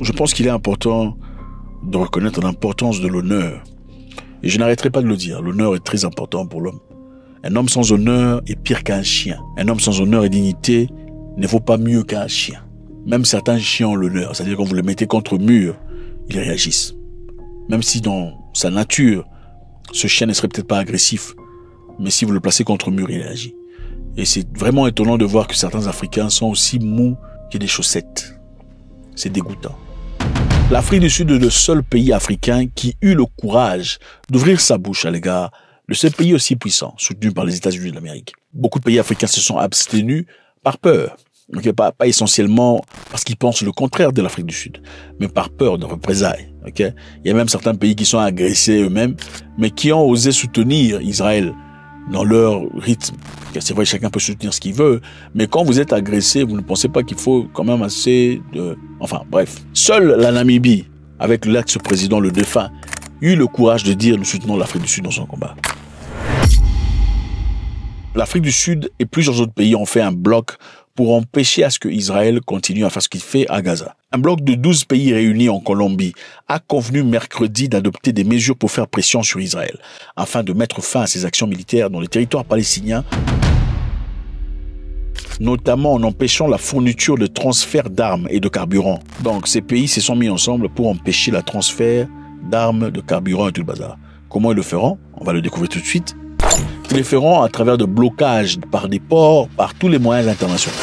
Je pense qu'il est important de reconnaître l'importance de l'honneur. Et je n'arrêterai pas de le dire, l'honneur est très important pour l'homme. Un homme sans honneur est pire qu'un chien. Un homme sans honneur et dignité ne vaut pas mieux qu'un chien. Même certains chiens ont l'honneur, c'est-à-dire quand vous les mettez contre mur, ils réagissent. Même si dans sa nature, ce chien ne serait peut-être pas agressif, mais si vous le placez contre mur, il réagit. Et c'est vraiment étonnant de voir que certains Africains sont aussi mous que des chaussettes. C'est dégoûtant. L'Afrique du Sud est le seul pays africain qui eut le courage d'ouvrir sa bouche à l'égard de ce pays aussi puissant, soutenu par les États-Unis de l'Amérique. Beaucoup de pays africains se sont abstenus par peur. Okay, pas essentiellement parce qu'ils pensent le contraire de l'Afrique du Sud, mais par peur de représailles. Okay? Il y a même certains pays qui sont agressés eux-mêmes, mais qui ont osé soutenir Israël dans leur rythme. Okay? C'est vrai, chacun peut soutenir ce qu'il veut, mais quand vous êtes agressé, vous ne pensez pas qu'il faut quand même assez de... Enfin, bref. Seule la Namibie, avec l'ex-président, le défunt, eut le courage de dire « Nous soutenons l'Afrique du Sud dans son combat ». L'Afrique du Sud et plusieurs autres pays ont fait un bloc pour empêcher à ce que Israël continue à faire ce qu'il fait à Gaza. Un bloc de 12 pays réunis en Colombie a convenu mercredi d'adopter des mesures pour faire pression sur Israël, afin de mettre fin à ses actions militaires dans les territoires palestiniens, notamment en empêchant la fourniture de transfert d'armes et de carburant. Donc ces pays se sont mis ensemble pour empêcher le transfert d'armes, de carburant et tout le bazar. Comment ils le feront? On va le découvrir tout de suite. Ils le feront à travers de blocages par des ports, par tous les moyens internationaux.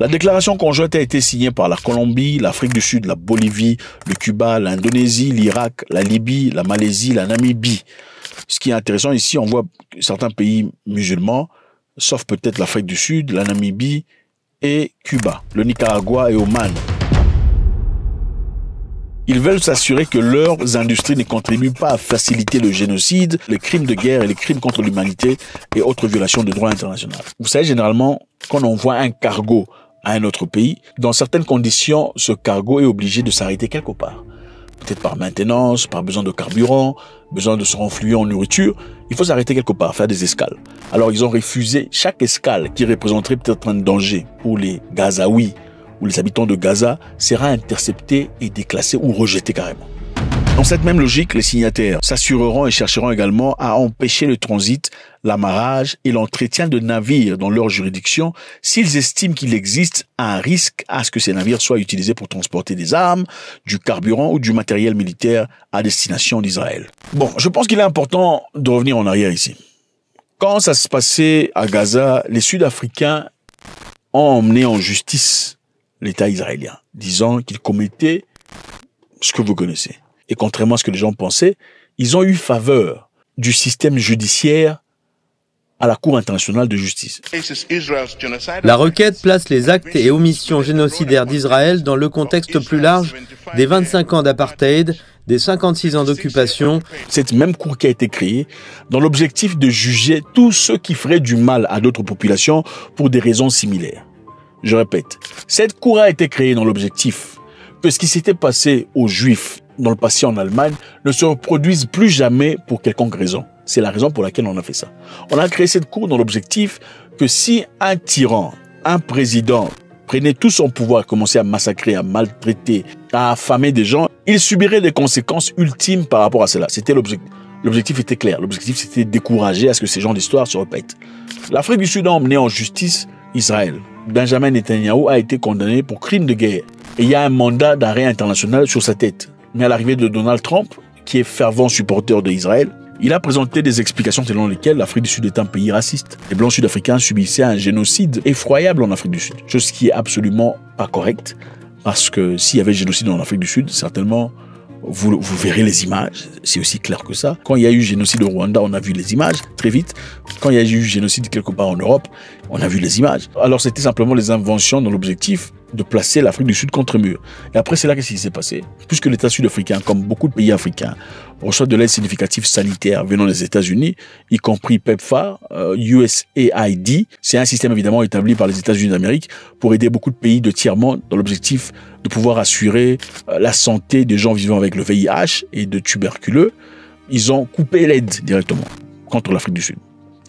La déclaration conjointe a été signée par la Colombie, l'Afrique du Sud, la Bolivie, le Cuba, l'Indonésie, l'Irak, la Libye, la Malaisie, la Namibie. Ce qui est intéressant ici, on voit certains pays musulmans, sauf peut-être l'Afrique du Sud, la Namibie et Cuba, le Nicaragua et Oman. Ils veulent s'assurer que leurs industries ne contribuent pas à faciliter le génocide, les crimes de guerre et les crimes contre l'humanité et autres violations de droit international. Vous savez, généralement, quand on voit un cargo à un autre pays, dans certaines conditions, ce cargo est obligé de s'arrêter quelque part. Peut-être par maintenance, par besoin de carburant, besoin de se renflouer en nourriture. Il faut s'arrêter quelque part, faire des escales. Alors ils ont refusé chaque escale qui représenterait peut-être un danger pour les Gazaouis, où les habitants de Gaza sera interceptés et déclassés ou rejetés carrément. Dans cette même logique, les signataires s'assureront et chercheront également à empêcher le transit, l'amarrage et l'entretien de navires dans leur juridiction s'ils estiment qu'il existe un risque à ce que ces navires soient utilisés pour transporter des armes, du carburant ou du matériel militaire à destination d'Israël. Bon, je pense qu'il est important de revenir en arrière ici. Quand ça se passait à Gaza, les Sud-Africains ont emmené en justice l'État israélien, disant qu'il commettait ce que vous connaissez. Et contrairement à ce que les gens pensaient, ils ont eu faveur du système judiciaire à la Cour internationale de justice. La requête place les actes et omissions génocidaires d'Israël dans le contexte plus large des 25 ans d'apartheid, des 56 ans d'occupation. Cette même cour qui a été créée dans l'objectif de juger tous ceux qui feraient du mal à d'autres populations pour des raisons similaires. Je répète, cette cour a été créée dans l'objectif que ce qui s'était passé aux Juifs dans le passé en Allemagne ne se reproduise plus jamais pour quelconque raison. C'est la raison pour laquelle on a fait ça. On a créé cette cour dans l'objectif que si un tyran, un président prenait tout son pouvoir, commençait à massacrer, à maltraiter, à affamer des gens, il subirait des conséquences ultimes par rapport à cela. C'était l'objectif. L'objectif était clair. L'objectif, c'était de décourager à ce que ces genres d'histoire se répètent. L'Afrique du Sud a emmené en justice Israël. Benjamin Netanyahu a été condamné pour crime de guerre. Et il y a un mandat d'arrêt international sur sa tête. Mais à l'arrivée de Donald Trump, qui est fervent supporter d'Israël, il a présenté des explications selon lesquelles l'Afrique du Sud est un pays raciste. Les Blancs Sud-Africains subissaient un génocide effroyable en Afrique du Sud. Chose qui est absolument pas correcte. Parce que s'il y avait génocide en Afrique du Sud, certainement, vous verrez les images. C'est aussi clair que ça. Quand il y a eu génocide au Rwanda, on a vu les images très vite. Quand il y a eu génocide quelque part en Europe, on a vu les images. Alors c'était simplement les inventions dans l'objectif de placer l'Afrique du Sud contre mur. Et après, c'est là qu'est-ce qui s'est passé. Puisque l'État sud-africain, comme beaucoup de pays africains, reçoit de l'aide significative sanitaire venant des États-Unis, y compris PEPFAR, USAID. C'est un système évidemment établi par les États-Unis d'Amérique pour aider beaucoup de pays de tiers-monde dans l'objectif de pouvoir assurer la santé des gens vivant avec le VIH et de tuberculeux. Ils ont coupé l'aide directement contre l'Afrique du Sud.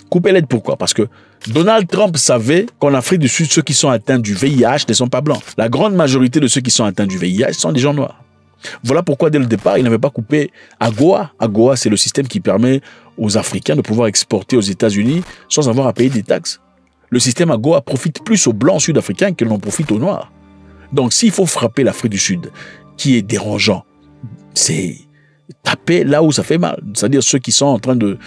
Couper l'aide pourquoi? Parce que Donald Trump savait qu'en Afrique du Sud, ceux qui sont atteints du VIH ne sont pas blancs. La grande majorité de ceux qui sont atteints du VIH sont des gens noirs. Voilà pourquoi, dès le départ, il n'avait pas coupé AGOA. AGOA, c'est le système qui permet aux Africains de pouvoir exporter aux États-Unis sans avoir à payer des taxes. Le système AGOA profite plus aux blancs sud-africains qu'il n'en profite aux noirs. Donc, s'il faut frapper l'Afrique du Sud, qui est dérangeant, c'est taper là où ça fait mal. C'est-à-dire ceux qui sont en train de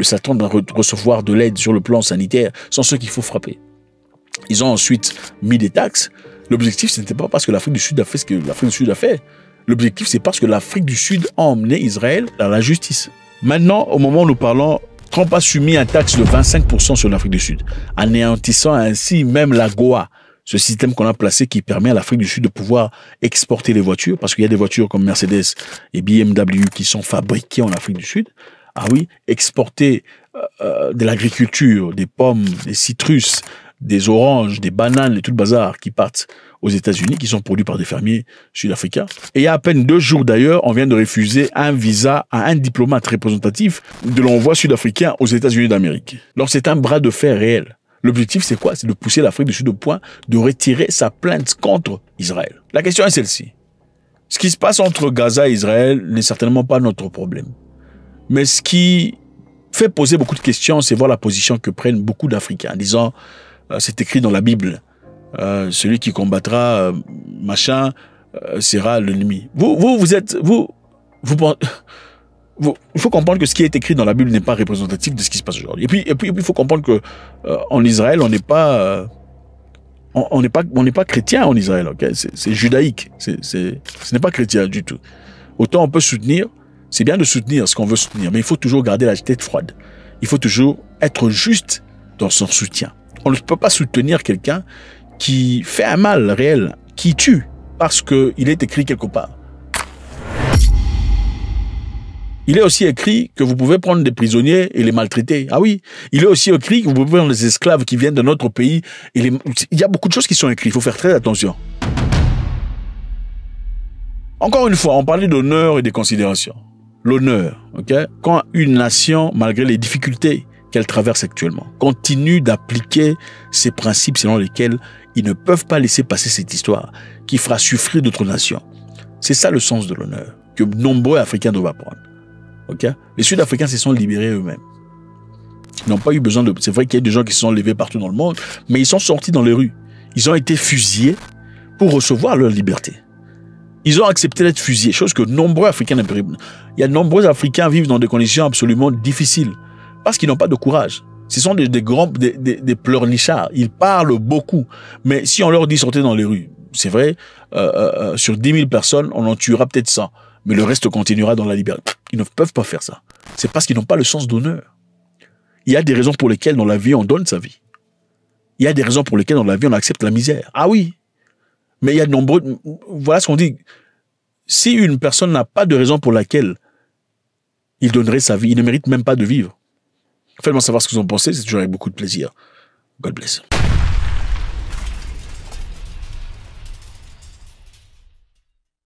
s'attendre à recevoir de l'aide sur le plan sanitaire sont ceux qu'il faut frapper. Ils ont ensuite mis des taxes. L'objectif, ce n'était pas parce que l'Afrique du Sud a fait ce que l'Afrique du Sud a fait. L'objectif, c'est parce que l'Afrique du Sud a emmené Israël à la justice. Maintenant, au moment où nous parlons, Trump a soumis un taxe de 25% sur l'Afrique du Sud, anéantissant ainsi même l'AGOA, ce système qu'on a placé qui permet à l'Afrique du Sud de pouvoir exporter les voitures, parce qu'il y a des voitures comme Mercedes et BMW qui sont fabriquées en Afrique du Sud. Ah oui, exporter de l'agriculture, des pommes, des citrus, des oranges, des bananes et tout le bazar qui partent aux États-Unis, qui sont produits par des fermiers sud-africains. Et il y a à peine 2 jours d'ailleurs, on vient de refuser un visa à un diplomate représentatif de l'envoi sud-africain aux États-Unis d'Amérique. Donc c'est un bras de fer réel. L'objectif, c'est quoi? C'est de pousser l'Afrique du Sud au point de retirer sa plainte contre Israël. La question est celle-ci. Ce qui se passe entre Gaza et Israël n'est certainement pas notre problème. Mais ce qui fait poser beaucoup de questions, c'est voir la position que prennent beaucoup d'Africains, en disant c'est écrit dans la Bible, celui qui combattra machin sera l'ennemi. Il faut comprendre que ce qui est écrit dans la Bible n'est pas représentatif de ce qui se passe aujourd'hui. Et puis il faut comprendre que en Israël, on n'est pas chrétien en Israël, okay? C'est judaïque, ce n'est pas chrétien du tout. Autant on peut soutenir, c'est bien de soutenir ce qu'on veut soutenir, mais il faut toujours garder la tête froide. Il faut toujours être juste dans son soutien. On ne peut pas soutenir quelqu'un qui fait un mal réel, qui tue, parce qu'il est écrit quelque part. Il est aussi écrit que vous pouvez prendre des prisonniers et les maltraiter. Ah oui, il est aussi écrit que vous pouvez prendre des esclaves qui viennent de notre pays. Il y a beaucoup de choses qui sont écrites, il faut faire très attention. Encore une fois, on parlait d'honneur et de considération. L'honneur, ok? Quand une nation, malgré les difficultés qu'elle traverse actuellement, continue d'appliquer ces principes selon lesquels ils ne peuvent pas laisser passer cette histoire qui fera souffrir d'autres nations. C'est ça le sens de l'honneur que nombreux Africains doivent apprendre. Okay? Les Sud-Africains se sont libérés eux-mêmes. Ils n'ont pas eu besoin de... C'est vrai qu'il y a des gens qui se sont levés partout dans le monde, mais ils sont sortis dans les rues. Ils ont été fusillés pour recevoir leur liberté. Ils ont accepté d'être fusillés, chose que nombreux Africains n'ont pas. Il y a de nombreux Africains vivent dans des conditions absolument difficiles parce qu'ils n'ont pas de courage. Ce sont des pleurnichards. Ils parlent beaucoup. Mais si on leur dit sortez dans les rues, c'est vrai, sur 10 000 personnes, on en tuera peut-être 100. Mais le reste continuera dans la liberté. Ils ne peuvent pas faire ça. C'est parce qu'ils n'ont pas le sens d'honneur. Il y a des raisons pour lesquelles dans la vie, on donne sa vie. Il y a des raisons pour lesquelles dans la vie, on accepte la misère. Ah oui. Mais il y a de nombreux... Voilà ce qu'on dit. Si une personne n'a pas de raison pour laquelle il donnerait sa vie, il ne mérite même pas de vivre. Faites-moi savoir ce que vous en pensez. C'est toujours avec beaucoup de plaisir. God bless.